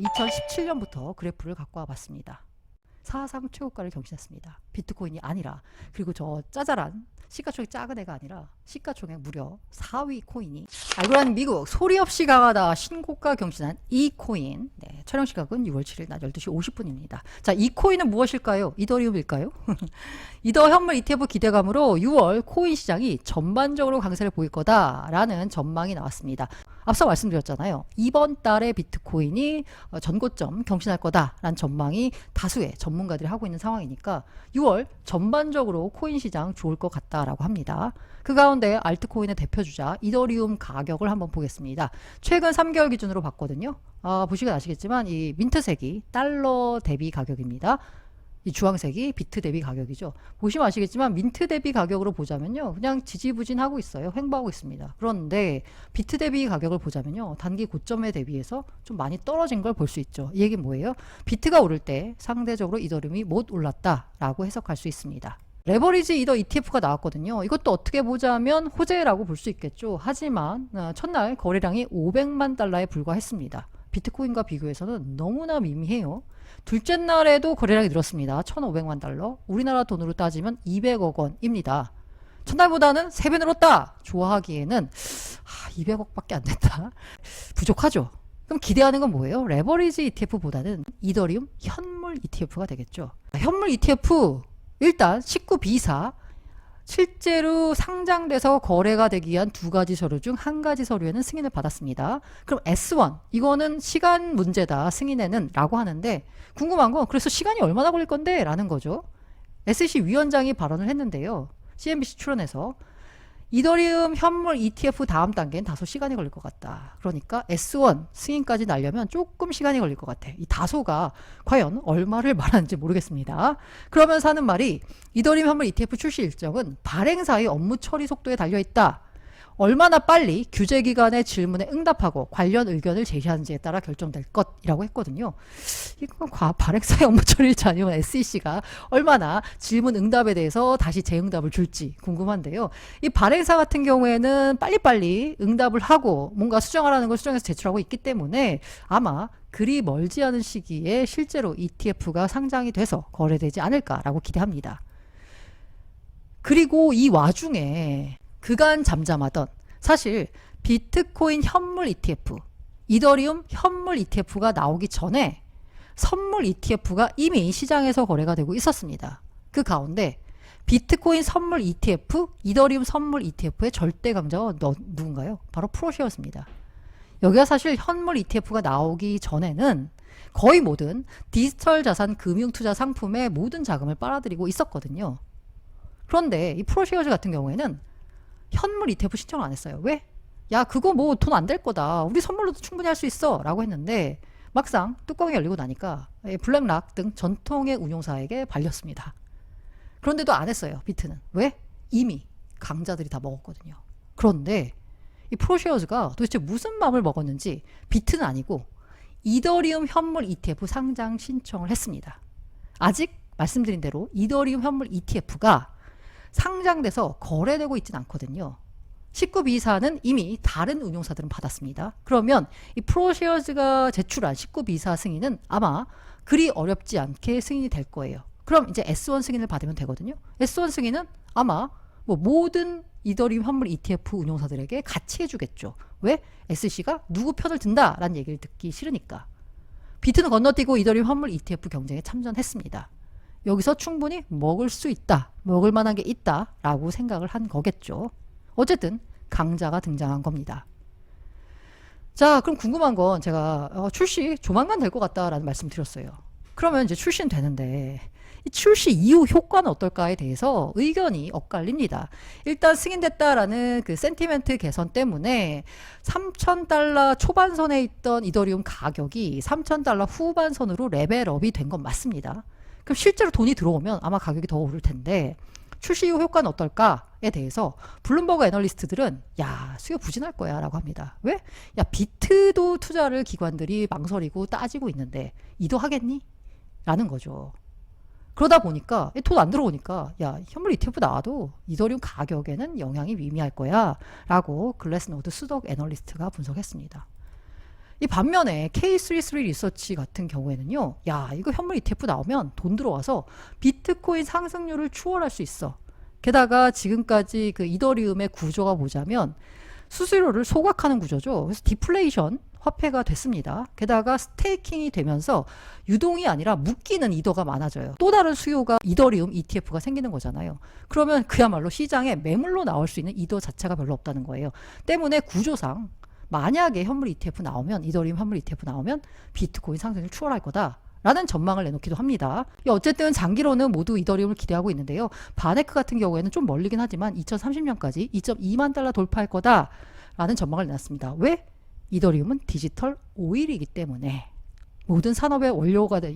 2017년부터 그래프를 갖고 와봤습니다. 사상 최고가를 경신했습니다. 비트코인이 아니라, 그리고 저 짜잘한 시가총액 작은 애가 아니라 시가총액 무려 4위 코인이 알고라는 미국 소리 없이 강하다 신고가 경신한 이 코인. 네, 촬영 시각은 6월 7일 낮 12시 50분입니다. 자, 이 코인은 무엇일까요? 이더리움일까요? 이더 현물 ETF 기대감으로 6월 코인 시장이 전반적으로 강세를 보일 거다라는 전망이 나왔습니다. 앞서 말씀드렸잖아요. 이번 달에 비트코인이 전고점 경신할 거다라는 전망이 다수의 전문가들이 하고 있는 상황이니까 6월 전반적으로 코인 시장 좋을 것 같다라고 합니다. 그 가운데 알트코인의 대표주자 이더리움 가격을 한번 보겠습니다. 최근 3개월 기준으로 봤거든요. 보시면 아시겠지만 이 민트색이 달러 대비 가격입니다. 이 주황색이 비트 대비 가격이죠. 보시면 아시겠지만 민트 대비 가격으로 보자면요, 그냥 지지부진하고 있어요. 횡보하고 있습니다. 그런데 비트 대비 가격을 보자면요, 단기 고점에 대비해서 좀 많이 떨어진 걸 볼 수 있죠. 이 얘기는 뭐예요? 비트가 오를 때 상대적으로 이더리움이 못 올랐다라고 해석할 수 있습니다. 레버리지 이더 ETF가 나왔거든요. 이것도 어떻게 보자면 호재라고 볼 수 있겠죠. 하지만 첫날 거래량이 500만 달러에 불과했습니다. 비트코인과 비교해서는 너무나 미미해요. 둘째 날에도 거래량이 늘었습니다. 1,500만 달러. 우리나라 돈으로 따지면 200억 원입니다. 첫날보다는 3배 늘었다. 좋아하기에는 200억밖에 안 된다. 부족하죠. 그럼 기대하는 건 뭐예요? 레버리지 ETF보다는 이더리움 현물 ETF가 되겠죠. 현물 ETF 일단 19비사 실제로 상장돼서 거래가 되기 위한 2가지 서류 중 1가지 서류에는 승인을 받았습니다. 그럼 S1 이거는 시간 문제다 승인에는 라고 하는데, 궁금한 건 그래서 시간이 얼마나 걸릴 건데 라는 거죠. SEC 위원장이 발언을 했는데요, CNBC 출연해서 이더리움 현물 ETF 다음 단계는 다소 시간이 걸릴 것 같다. 그러니까 S1 승인까지 나려면 조금 시간이 걸릴 것 같아. 이 다소가 과연 얼마를 말하는지 모르겠습니다. 그러면서 하는 말이 이더리움 현물 ETF 출시 일정은 발행사의 업무 처리 속도에 달려있다. 얼마나 빨리 규제기관의 질문에 응답하고 관련 의견을 제시하는지에 따라 결정될 것이라고 했거든요. 이건 발행사의 업무 처리일지 아니면 SEC가 얼마나 질문 응답에 대해서 다시 재응답을 줄지 궁금한데요. 이 발행사 같은 경우에는 빨리빨리 응답을 하고 뭔가 수정하라는 걸 수정해서 제출하고 있기 때문에 아마 그리 멀지 않은 시기에 실제로 ETF가 상장이 돼서 거래되지 않을까라고 기대합니다. 그리고 이 와중에 그간 잠잠하던, 사실 비트코인 현물 ETF, 이더리움 현물 ETF가 나오기 전에 선물 ETF가 이미 시장에서 거래가 되고 있었습니다. 그 가운데 비트코인 선물 ETF, 이더리움 선물 ETF의 절대 강자가 누군가요? 바로 프로쉐어였습니다. 여기가 사실 현물 ETF가 나오기 전에는 거의 모든 디지털 자산 금융투자 상품의 모든 자금을 빨아들이고 있었거든요. 그런데 이 프로쉐어즈 같은 경우에는 현물 ETF 신청을 안 했어요. 왜? 야, 그거 뭐 돈 안 될 거다. 우리 선물로도 충분히 할 수 있어. 라고 했는데 막상 뚜껑이 열리고 나니까 블랙락 등 전통의 운용사에게 발렸습니다. 그런데도 안 했어요. 비트는. 왜? 이미 강자들이 다 먹었거든요. 그런데 이 프로쉐어즈가 도대체 무슨 마음을 먹었는지 비트는 아니고 이더리움 현물 ETF 상장 신청을 했습니다. 아직 말씀드린 대로 이더리움 현물 ETF가 상장돼서 거래되고 있지는 않거든요. 19비사는 이미 다른 운용사들은 받았습니다. 그러면 이 프로쉐어즈가 제출한 19비사 승인은 아마 그리 어렵지 않게 승인이 될 거예요. 그럼 이제 S1 승인을 받으면 되거든요. S1 승인은 아마 뭐 모든 이더리움 현물 ETF 운용사들에게 같이 해주겠죠. 왜? SC가 누구 편을 든다라는 얘기를 듣기 싫으니까. 비트는 건너뛰고 이더리움 현물 ETF 경쟁에 참전했습니다. 여기서 충분히 먹을 수 있다, 먹을 만한 게 있다 라고 생각을 한 거겠죠. 어쨌든 강자가 등장한 겁니다. 자, 그럼 궁금한 건 제가 출시 조만간 될 것 같다라는 말씀 드렸어요. 그러면 이제 출시는 되는데 이 출시 이후 효과는 어떨까에 대해서 의견이 엇갈립니다. 일단 승인됐다라는 그 센티멘트 개선 때문에 3,000달러 초반선에 있던 이더리움 가격이 3,000달러 후반선으로 레벨업이 된 건 맞습니다. 그럼 실제로 돈이 들어오면 아마 가격이 더 오를 텐데 출시 이후 효과는 어떨까에 대해서 블룸버그 애널리스트들은 야, 수요 부진할 거야 라고 합니다. 왜? 야, 비트도 투자를 기관들이 망설이고 따지고 있는데 이도 하겠니? 라는 거죠. 그러다 보니까 돈 안 들어오니까 야, 현물 ETF 나와도 이더리움 가격에는 영향이 미미할 거야 라고 글래스노드 수석 애널리스트가 분석했습니다. 이 반면에 K33 리서치 같은 경우에는요, 야, 이거 현물 ETF 나오면 돈 들어와서 비트코인 상승률을 추월할 수 있어. 게다가 지금까지 그 이더리움의 구조가 보자면 수수료를 소각하는 구조죠. 그래서 디플레이션 화폐가 됐습니다. 게다가 스테이킹이 되면서 유동이 아니라 묶이는 이더가 많아져요. 또 다른 수요가 이더리움 ETF가 생기는 거잖아요. 그러면 그야말로 시장에 매물로 나올 수 있는 이더 자체가 별로 없다는 거예요. 때문에 구조상 만약에 현물 ETF 나오면, 이더리움 현물 ETF 나오면 비트코인 상승을 추월할 거다 라는 전망을 내놓기도 합니다. 어쨌든 장기로는 모두 이더리움을 기대하고 있는데요. 바네크 같은 경우에는 좀 멀리긴 하지만 2030년까지 2.2만 달러 돌파할 거다 라는 전망을 내놨습니다. 왜? 이더리움은 디지털 오일이기 때문에. 모든 산업의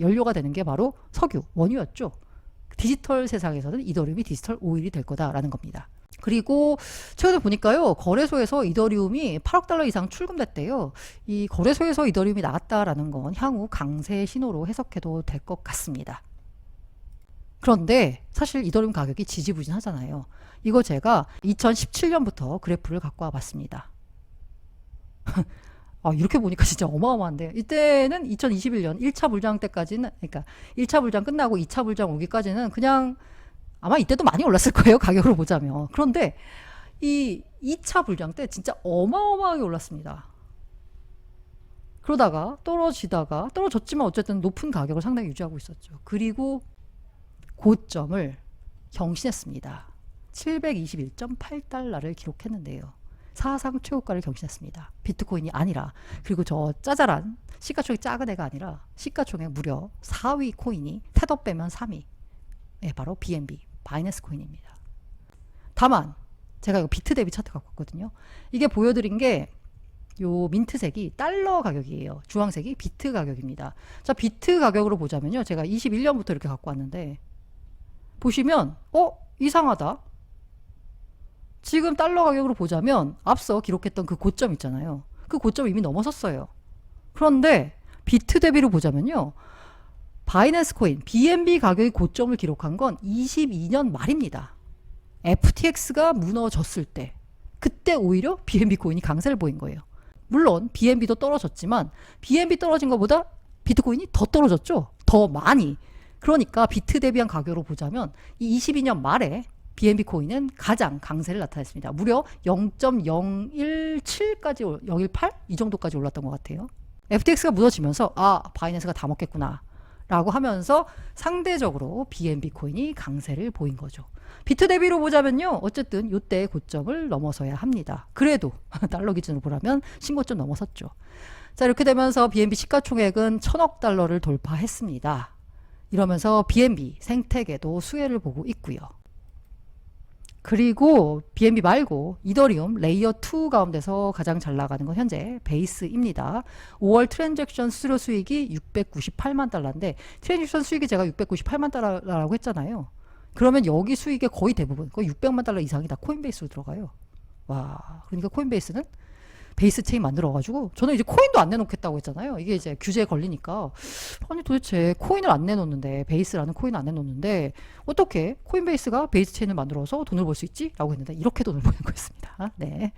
연료가 되는 게 바로 석유, 원유였죠. 디지털 세상에서는 이더리움이 디지털 오일이 될 거다라는 겁니다. 그리고 최근에 보니까요, 거래소에서 이더리움이 8억 달러 이상 출금됐대요. 이 거래소에서 이더리움이 나왔다라는 건 향후 강세 신호로 해석해도 될 것 같습니다. 그런데 사실 이더리움 가격이 지지부진하잖아요. 이거 제가 2017년부터 그래프를 갖고 와봤습니다. 이렇게 보니까 진짜 어마어마한데, 이때는 2021년 1차 불장 때까지는, 그러니까 1차 불장 끝나고 2차 불장 오기까지는 그냥 아마 이때도 많이 올랐을 거예요, 가격으로 보자면. 그런데 이 2차 불장 때 진짜 어마어마하게 올랐습니다. 그러다가 떨어졌지만 어쨌든 높은 가격을 상당히 유지하고 있었죠. 그리고 고점을 경신했습니다. 721.8달러를 기록했는데요. 사상 최고가를 경신했습니다. 비트코인이 아니라, 그리고 저 짜잘한 시가총액 작은 애가 아니라 시가총액 무려 4위 코인이 테더 빼면 3위. 네, 바로 BNB, 바이낸스 코인입니다. 다만 제가 이거 비트 대비 차트 갖고 왔거든요. 이게 보여드린 게 요 민트색이 달러 가격이에요. 주황색이 비트 가격입니다. 자, 비트 가격으로 보자면요. 제가 21년부터 이렇게 갖고 왔는데 보시면 이상하다. 지금 달러 가격으로 보자면 앞서 기록했던 그 고점 있잖아요. 그 고점 이미 넘어섰어요. 그런데 비트 대비로 보자면요. 바이낸스 코인, BNB 가격의 고점을 기록한 건 22년 말입니다. FTX가 무너졌을 때, 그때 오히려 BNB 코인이 강세를 보인 거예요. 물론 BNB도 떨어졌지만 BNB 떨어진 것보다 비트코인이 더 떨어졌죠. 더 많이. 그러니까 비트 대비한 가격으로 보자면 이 22년 말에 BNB 코인은 가장 강세를 나타냈습니다. 무려 0.017까지, 018? 이 정도까지 올랐던 것 같아요. FTX가 무너지면서 바이낸스가 다 먹겠구나 라고 하면서 상대적으로 BNB 코인이 강세를 보인 거죠. 비트 대비로 보자면요. 어쨌든 이때 고점을 넘어서야 합니다. 그래도 달러 기준으로 보라면 신고점 넘어섰죠. 자, 이렇게 되면서 BNB 시가총액은 1000억 달러를 돌파했습니다. 이러면서 BNB 생태계도 수혜를 보고 있고요. 그리고 BNB 말고 이더리움 레이어 2 가운데서 가장 잘 나가는 건 현재 베이스입니다. 5월 트랜잭션 수수료 수익이 698만 달러인데, 트랜잭션 수익이 제가 698만 달러라고 했잖아요. 그러면 여기 수익의 거의 대부분, 거의 600만 달러 이상이 다 코인베이스로 들어가요. 와, 그러니까 코인베이스는 베이스 체인 만들어가지고, 저는 이제 코인도 안 내놓겠다고 했잖아요. 이게 이제 규제에 걸리니까, 아니 도대체 코인을 안 내놓는데, 베이스라는 코인을 안 내놓는데 어떻게 코인베이스가 베이스 체인을 만들어서 돈을 벌 수 있지? 라고 했는데 이렇게 돈을 버는 거였습니다. 네.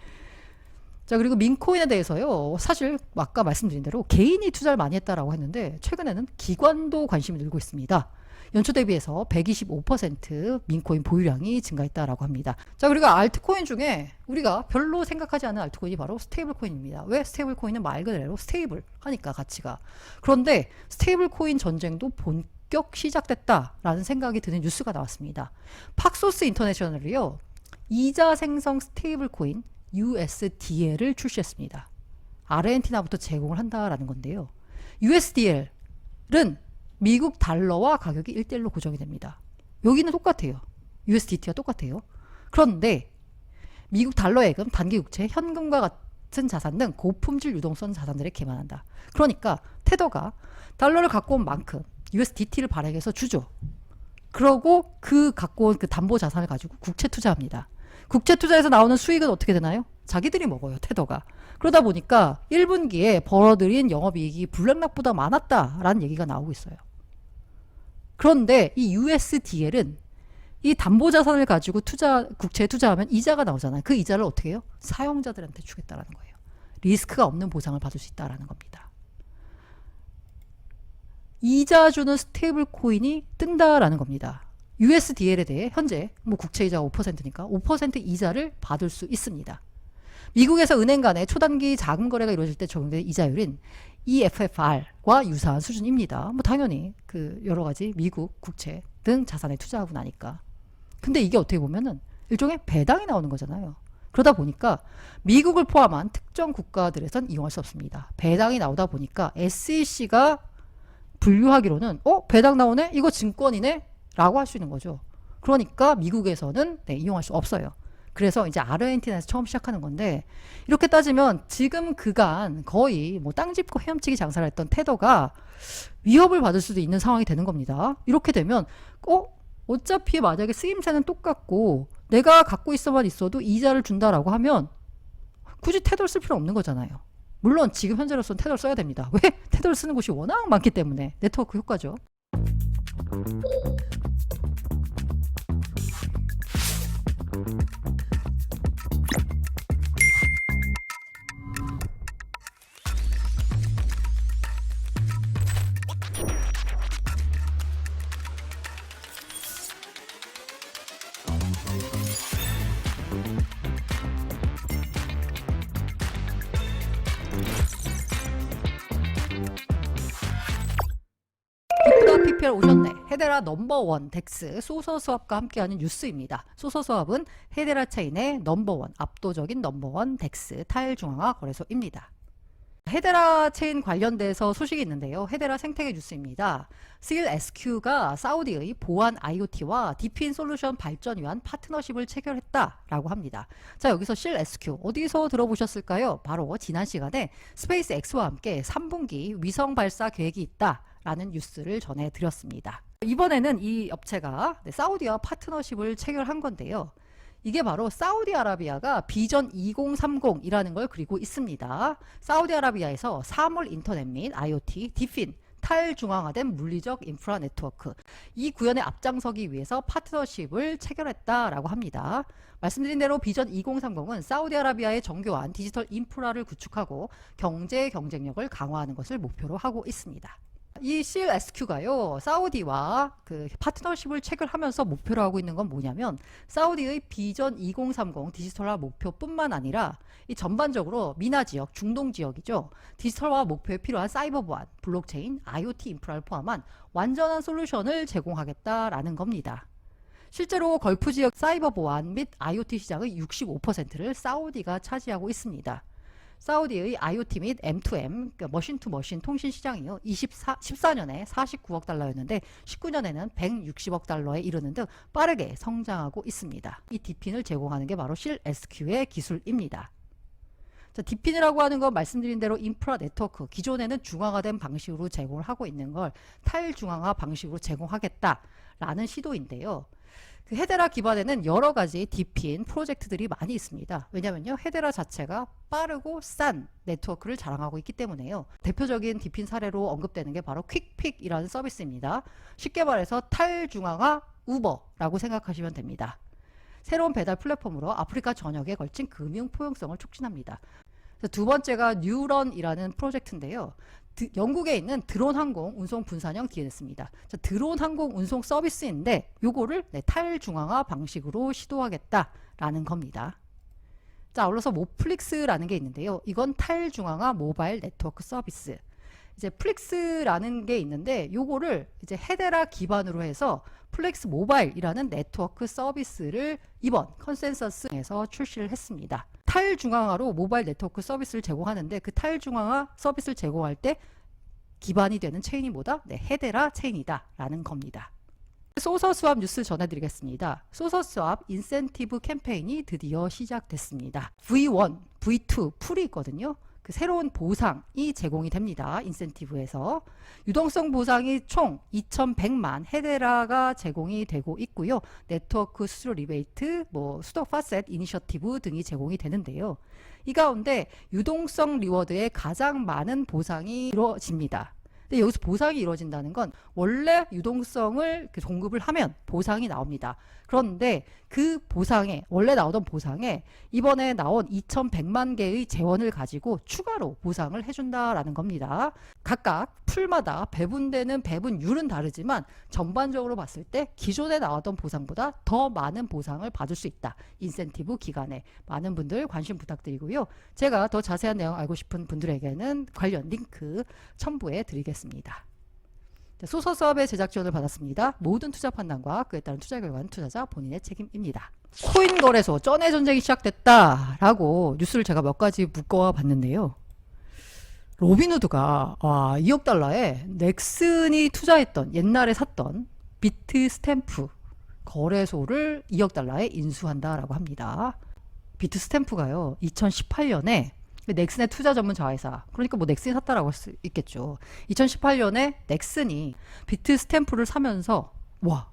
자, 그리고 민코인에 대해서요, 사실 아까 말씀드린 대로 개인이 투자를 많이 했다라고 했는데 최근에는 기관도 관심이 늘고 있습니다. 연초 대비해서 125% 민코인 보유량이 증가했다라고 합니다. 자, 그리고 알트코인 중에 우리가 별로 생각하지 않은 알트코인이 바로 스테이블 코인입니다. 왜? 스테이블 코인은 말 그대로 스테이블 하니까 가치가. 그런데 스테이블 코인 전쟁도 본격 시작됐다라는 생각이 드는 뉴스가 나왔습니다. 팍소스 인터내셔널이요, 이자 생성 스테이블 코인 USDL을 출시했습니다. 아르헨티나부터 제공을 한다라는 건데요. USDL은 미국 달러와 가격이 1대1로 고정이 됩니다. 여기는 똑같아요. USDT와 똑같아요. 그런데 미국 달러예금, 단기국채, 현금과 같은 자산 등 고품질 유동성 자산들에 기반한다. 그러니까 테더가 달러를 갖고 온 만큼 USDT를 발행해서 주죠. 그러고 그 갖고 온 그 담보 자산을 가지고 국채 투자합니다. 국채 투자에서 나오는 수익은 어떻게 되나요? 자기들이 먹어요, 테더가. 그러다 보니까 1분기에 벌어들인 영업이익이 블랙락보다 많았다라는 얘기가 나오고 있어요. 그런데 이 USDL은 이 담보자산을 가지고 국채에 투자하면 이자가 나오잖아요. 그 이자를 어떻게 해요? 사용자들한테 주겠다라는 거예요. 리스크가 없는 보상을 받을 수 있다라는 겁니다. 이자 주는 스테이블 코인이 뜬다라는 겁니다. USDL에 대해 현재 뭐 국채이자가 5%니까 5% 이자를 받을 수 있습니다. 미국에서 은행 간의 초단기 자금 거래가 이루어질 때 적용되는 이자율인 EFFR과 유사한 수준입니다. 뭐 당연히 그 여러 가지 미국 국채 등 자산에 투자하고 나니까. 근데 이게 어떻게 보면은 일종의 배당이 나오는 거잖아요. 그러다 보니까 미국을 포함한 특정 국가들에선 이용할 수 없습니다. 배당이 나오다 보니까 SEC가 분류하기로는 배당 나오네? 이거 증권이네? 라고 할 수 있는 거죠. 그러니까 미국에서는 이용할 수 없어요. 그래서 이제 아르헨티나에서 처음 시작하는 건데, 이렇게 따지면 지금 그간 거의 뭐 땅 짚고 헤엄치기 장사를 했던 테더가 위협을 받을 수도 있는 상황이 되는 겁니다. 이렇게 되면 어차피 만약에 쓰임새는 똑같고 내가 갖고 있어만 있어도 이자를 준다라고 하면 굳이 테더를 쓸 필요 없는 거잖아요. 물론 지금 현재로서는 테더를 써야 됩니다. 왜? 테더를 쓰는 곳이 워낙 많기 때문에. 네트워크 효과죠. 기쁘다 PPL 오셨네. 헤데라 넘버원 덱스 소서수합과 함께하는 뉴스입니다. 소서수합은 헤데라 체인의 넘버원, 압도적인 넘버원 덱스 탈중앙화 거래소입니다. 헤데라 체인 관련돼서 소식이 있는데요. 헤데라 생태계 뉴스입니다. seal SQ가 사우디의 보안 IoT와 디핀 솔루션 발전 위한 파트너십을 체결했다라고 합니다. 자, 여기서 seal SQ 어디서 들어보셨을까요? 바로 지난 시간에 스페이스 X와 함께 3분기 위성 발사 계획이 있다라는 뉴스를 전해드렸습니다. 이번에는 이 업체가 사우디와 파트너십을 체결한 건데요. 이게 바로 사우디아라비아가 비전 2030이라는 걸 그리고 있습니다. 사우디아라비아에서 사물 인터넷 및 IoT, 디핀, 탈중앙화된 물리적 인프라 네트워크 이 구현에 앞장서기 위해서 파트너십을 체결했다라고 합니다. 말씀드린 대로 비전 2030은 사우디아라비아의 정교한 디지털 인프라를 구축하고 경제 경쟁력을 강화하는 것을 목표로 하고 있습니다. 이 seal SQ가요, 사우디와 그 파트너십을 체결하면서 목표로 하고 있는 건 뭐냐면, 사우디의 비전 2030 디지털화 목표뿐만 아니라 이 전반적으로 미나 지역, 중동 지역이죠. 디지털화 목표에 필요한 사이버 보안, 블록체인, IoT 인프라를 포함한 완전한 솔루션을 제공하겠다라는 겁니다. 실제로 걸프 지역 사이버 보안 및 IoT 시장의 65%를 사우디가 차지하고 있습니다. 사우디의 IoT 및 M2M, 그러니까 머신 투 머신 통신 시장이요. 14년에 49억 달러였는데 19년에는 160억 달러에 이르는 등 빠르게 성장하고 있습니다. 이 디핀을 제공하는 게 바로 seal SQ의 기술입니다. 자, 디핀이라고 하는 건 말씀드린 대로 인프라 네트워크, 기존에는 중앙화된 방식으로 제공을 하고 있는 걸 탈중앙화 방식으로 제공하겠다라는 시도인데요. 그 헤데라 기반에는 여러 가지 디핀 프로젝트들이 많이 있습니다. 왜냐면요, 헤데라 자체가 빠르고 싼 네트워크를 자랑하고 있기 때문에요. 대표적인 디핀 사례로 언급되는 게 바로 퀵픽이라는 서비스입니다. 쉽게 말해서 탈중앙화 우버라고 생각하시면 됩니다. 새로운 배달 플랫폼으로 아프리카 전역에 걸친 금융 포용성을 촉진합니다. 두 번째가 뉴런이라는 프로젝트인데요. 영국에 있는 드론 항공 운송 분산형 DNS입니다. 자, 드론 항공 운송 서비스인데 요거를 탈중앙화 방식으로 시도하겠다라는 겁니다. 자, 아울러서 모플릭스라는 게 있는데요. 이건 탈중앙화 모바일 네트워크 서비스. 이제 플릭스라는 게 있는데 요거를 이제 헤데라 기반으로 해서 플렉스 모바일이라는 네트워크 서비스를 이번 컨센서스에서 출시를 했습니다. 탈중앙화로 모바일 네트워크 서비스를 제공하는데 그 탈중앙화 서비스를 제공할 때 기반이 되는 체인이 뭐다? 헤데라 체인이다 라는 겁니다. 소서스왑 뉴스 전해드리겠습니다. 소서스왑 인센티브 캠페인이 드디어 시작됐습니다. V1, V2 풀이 있거든요. 그 새로운 보상이 제공이 됩니다. 인센티브에서 유동성 보상이 총 2,100만 헤데라가 제공이 되고 있고요. 네트워크 수수료 리베이트, 수도 파셋 이니셔티브 등이 제공이 되는데요. 이 가운데 유동성 리워드에 가장 많은 보상이 이루어집니다. 근데 여기서 보상이 이루어진다는 건 원래 유동성을 공급을 하면 보상이 나옵니다. 그런데 그 보상에 원래 나오던 보상에 이번에 나온 2100만 개의 재원을 가지고 추가로 보상을 해준다라는 겁니다. 각각 풀마다 배분되는 배분율은 다르지만 전반적으로 봤을 때 기존에 나왔던 보상보다 더 많은 보상을 받을 수 있다. 인센티브 기간에 많은 분들 관심 부탁드리고요. 제가 더 자세한 내용 알고 싶은 분들에게는 관련 링크 첨부해 드리겠습니다. 소설 사업의 제작 지원을 받았습니다. 모든 투자 판단과 그에 따른 투자 결과는 투자자 본인의 책임입니다. 코인 거래소 쩐의 전쟁이 시작됐다라고 뉴스를 제가 몇 가지 묶어 봤는데요. 로빈후드가 2억 달러에 넥슨이 투자했던 옛날에 샀던 비트 스탬프 거래소를 2억 달러에 인수한다라고 합니다. 비트 스탬프가요 2018년에 넥슨의 투자 전문 자회사, 그러니까 뭐 넥슨이 샀다라고 할 수 있겠죠. 2018년에 넥슨이 비트 스탬프를 사면서 와,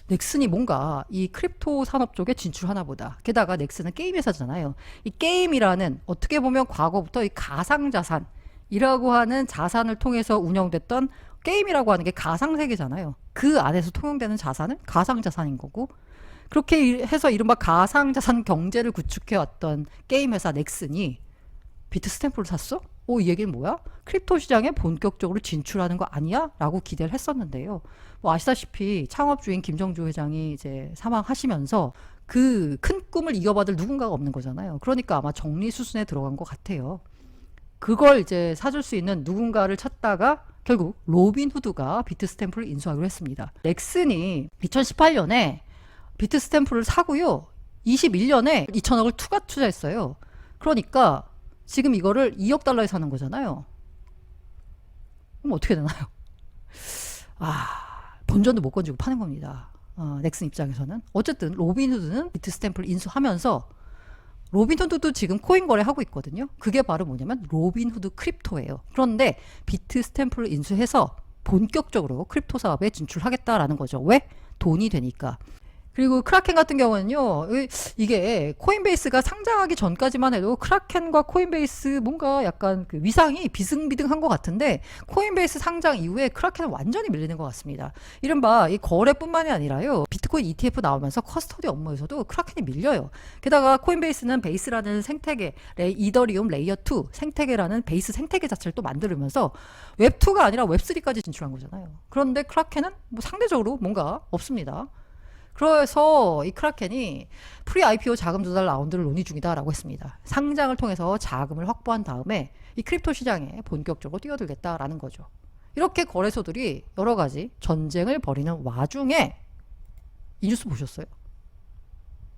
넥슨이 뭔가 이 크립토 산업 쪽에 진출하나 보다. 게다가 넥슨은 게임 회사잖아요. 이 게임이라는 어떻게 보면 과거부터 이 가상자산이라고 하는 자산을 통해서 운영됐던, 게임이라고 하는 게 가상세계잖아요. 그 안에서 통용되는 자산은 가상자산인 거고, 그렇게 해서 이른바 가상자산 경제를 구축해왔던 게임 회사 넥슨이 비트 스탬프를 샀어? 이 얘기는 뭐야? 크립토 시장에 본격적으로 진출하는 거 아니야? 라고 기대를 했었는데요. 뭐 아시다시피 창업주인 김정주 회장이 이제 사망하시면서 그 큰 꿈을 이어받을 누군가가 없는 거잖아요. 그러니까 아마 정리 수순에 들어간 것 같아요. 그걸 이제 사줄 수 있는 누군가를 찾다가 결국 로빈후드가 비트 스탬프를 인수하기로 했습니다. 넥슨이 2018년에 비트 스탬프를 사고요. 21년에 2천억을 추가 투자했어요. 그러니까 지금 이거를 2억 달러에 사는 거잖아요. 그럼 어떻게 되나요? 본전도 못 건지고 파는 겁니다. 넥슨 입장에서는. 어쨌든 로빈후드는 비트 스탬프를 인수하면서, 로빈후드도 지금 코인 거래하고 있거든요. 그게 바로 뭐냐면 로빈후드 크립토예요. 그런데 비트 스탬프를 인수해서 본격적으로 크립토 사업에 진출하겠다라는 거죠. 왜? 돈이 되니까. 그리고 크라켄 같은 경우는요, 이게 코인베이스가 상장하기 전까지만 해도 크라켄과 코인베이스 뭔가 약간 그 위상이 비등비등한 것 같은데, 코인베이스 상장 이후에 크라켄은 완전히 밀리는 것 같습니다. 이른바 이 거래뿐만이 아니라요, 비트코인 ETF 나오면서 커스터디 업무에서도 크라켄이 밀려요. 게다가 코인베이스는 베이스라는 생태계, 이더리움 레이어 2 생태계라는 베이스 생태계 자체를 또 만들면서 웹2가 아니라 웹3까지 진출한 거잖아요. 그런데 크라켄은 뭐 상대적으로 뭔가 없습니다. 그래서 이 크라켄이 프리 IPO 자금 조달 라운드를 논의 중이다라고 했습니다. 상장을 통해서 자금을 확보한 다음에 이 크립토 시장에 본격적으로 뛰어들겠다라는 거죠. 이렇게 거래소들이 여러 가지 전쟁을 벌이는 와중에 이 뉴스 보셨어요?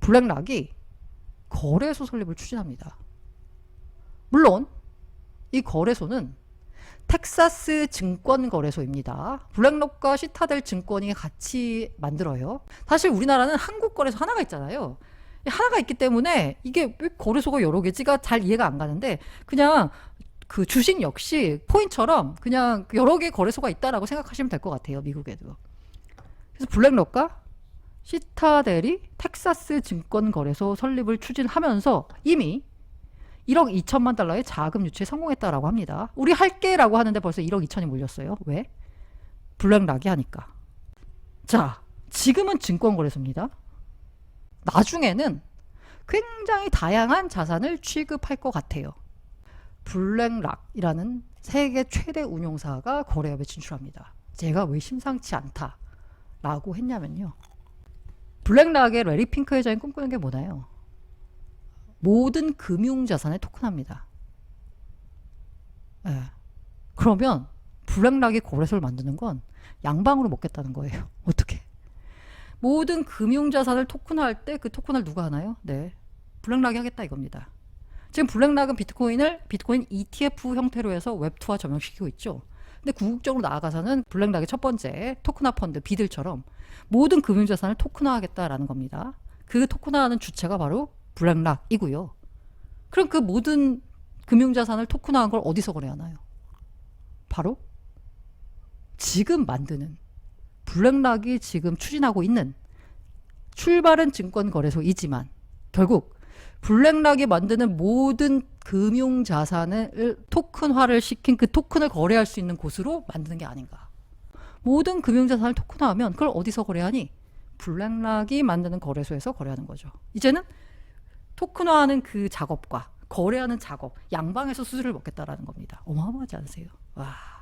블랙락이 거래소 설립을 추진합니다. 물론 이 거래소는 텍사스 증권거래소입니다. 블랙록과 시타델 증권이 같이 만들어요. 사실 우리나라는 한국 거래소 하나가 있잖아요. 하나가 있기 때문에 이게 왜 거래소가 여러 개지가 잘 이해가 안 가는데, 그냥 그 주식 역시 코인처럼 그냥 여러 개 거래소가 있다라고 생각하시면 될 것 같아요. 미국에도. 그래서 블랙록과 시타델이 텍사스 증권거래소 설립을 추진하면서 이미 1억 2천만 달러의 자금 유치에 성공했다라고 합니다. 우리 할게라고 하는데 벌써 1억 2천이 몰렸어요. 왜? 블랙락이 하니까. 자, 지금은 증권거래소입니다. 나중에는 굉장히 다양한 자산을 취급할 것 같아요. 블랙락이라는 세계 최대 운용사가 거래업에 진출합니다. 제가 왜 심상치 않다라고 했냐면요. 블랙락의 레리 핑크 회장이 꿈꾸는 게 뭐나요? 모든 금융자산을 토큰합니다. 그러면 블랙락이 거래소를 만드는 건 양방으로 먹겠다는 거예요. 어떻게? 모든 금융자산을 토큰할 때 그 토큰을 누가 하나요? 네, 블랙락이 하겠다 이겁니다. 지금 블랙락은 비트코인 ETF 형태로 해서 웹2화 전용시키고 있죠. 근데 궁극적으로 나아가서는 블랙락의 첫 번째 토큰화 펀드 비들처럼 모든 금융자산을 토큰화하겠다라는 겁니다. 그 토큰화하는 주체가 바로 블랙락이고요. 그럼 그 모든 금융자산을 토큰화한 걸 어디서 거래하나요? 바로 지금 만드는, 블랙락이 지금 추진하고 있는, 출발은 증권거래소이지만 결국 블랙락이 만드는 모든 금융자산을 토큰화를 시킨 그 토큰을 거래할 수 있는 곳으로 만드는 게 아닌가. 모든 금융자산을 토큰화하면 그걸 어디서 거래하니? 블랙락이 만드는 거래소에서 거래하는 거죠. 이제는 토큰화하는 그 작업과 거래하는 작업, 양방에서 수수료를 먹겠다라는 겁니다. 어마어마하지 않으세요? 와.